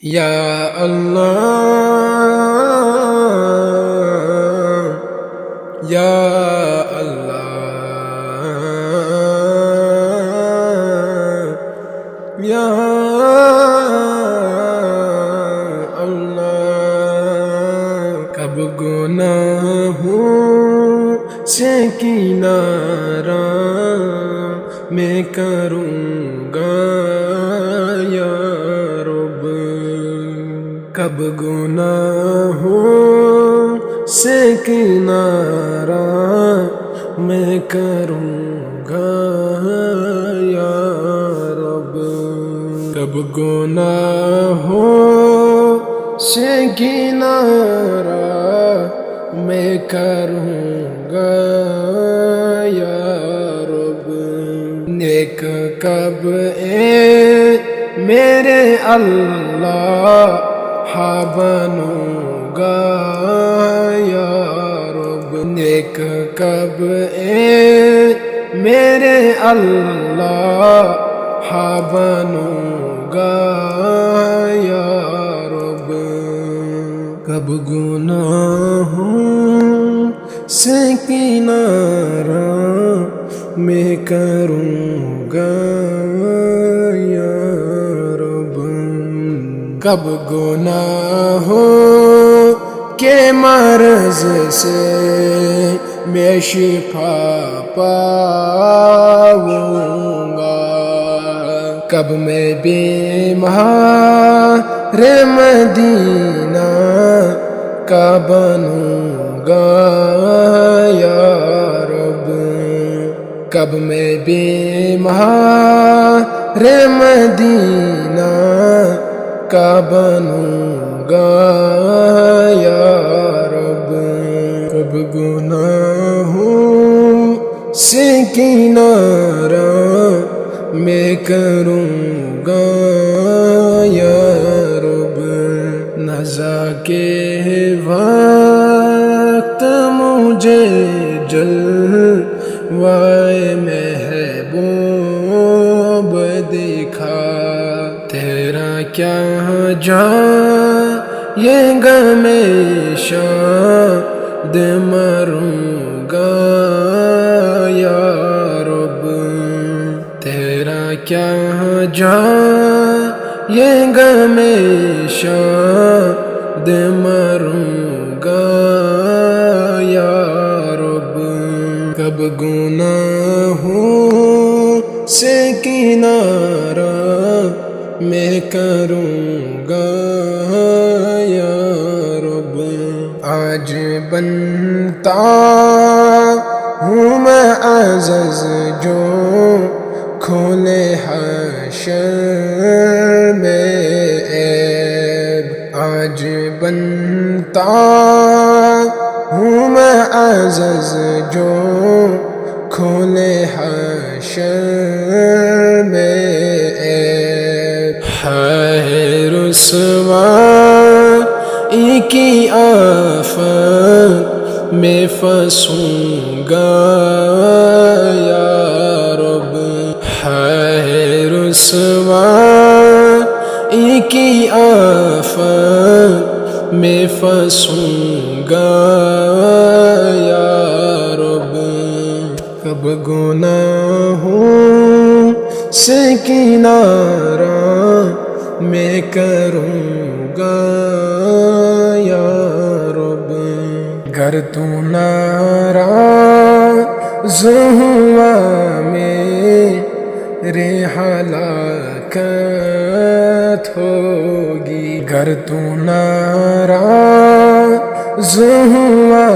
یا اللہ یا اللہ یا اللہ کب گناہوں سے کنارہ میں کروں گا یا رب، کب گناہوں سے کنارہ میں کروں گا یا رب، کب گناہوں سے کنارہ میں کروں گا یا رب، نیک کب میرے اللہ بنوں گا یا رب، نیک کب میرے اللہ بنوں گا یا رب، کب گناہوں سے کنارہ میں کروں گا یا رب، کب گناہوں کے مرض سے میں شفا پاؤں گا، کب میں بیمار مدینہ کا بنوں گا یا رب، کب میں بیمار مدینہ کا بنوں گا یا رب، کب گناہوں سے کنارہ میں کروں گا یا رب، نزا کے وقت مجھے جلوائے محبوب دکھا، تیرا کیا جائے گا میں شاد مروں گا یا رب، تیرا کیا جائے گا میں شاد مروں گا یا رب، کب گناہوں سے کنارہ میں کروں گا یا رب، آج بنتا ہوں میں عزز جو کھولے حشر میں عیب، آج بنتا ہوں میں عزز جو کھولے حشر میں عیب، ہے رسوائی کی آفت میں پھنسوں گا یا رب، ہے رسوائی کی آفت میں پھنسوں گا یا رب، کب گناہوں سے کنارہ میں کروں گا یا رب، گر تو ناراض ہوا میرے ہلاکت ہوگی، گر تو ناراض ہوا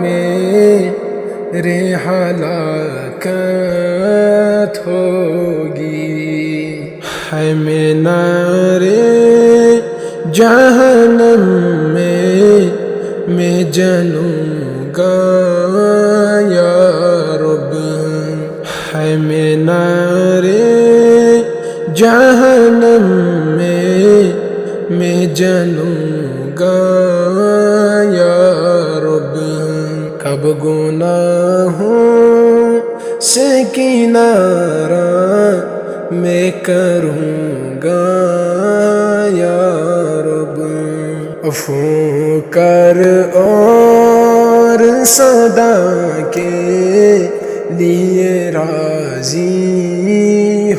میرے ہلاکت ہوگی، ہے میں نارے جہنم میں جلوں گا یا رب، ہے میں نارے جہنم میں جلوں گا یا رب، کب گناہوں سے کنارہ میں کروں گا یا عفو کر اور صدا کے لیے راضی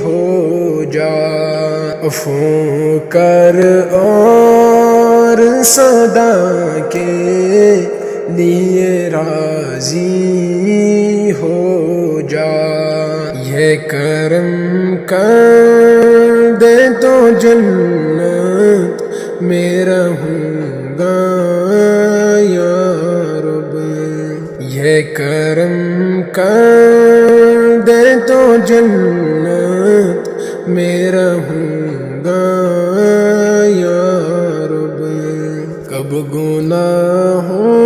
ہو جا، عفو کر اور صدا کے لیے راضی ہو جا، یہ کرم کر دے تو جنت میں رہوں گا یا رب، یہ کرم کر دے تو جنت میں رہوں گا یا رب، کب گناہوں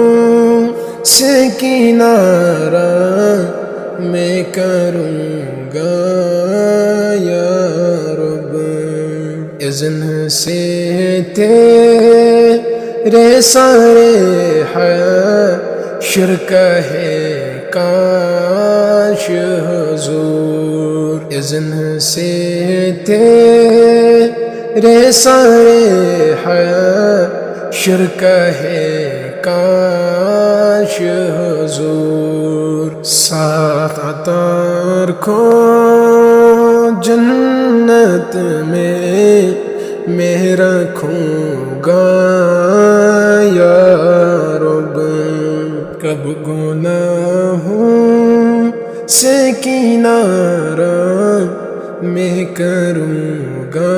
سے کنارہ میں کروں گا یا رب، اذن سے تیرے سارے حشر کہے کاش حضور، اذن سے تیرے سارے حشر کہے کاش حضور، ساتھ عطار کو جنت میں رکھوں گا یا رب، کب گناہوں سے کنارہ میں کروں گا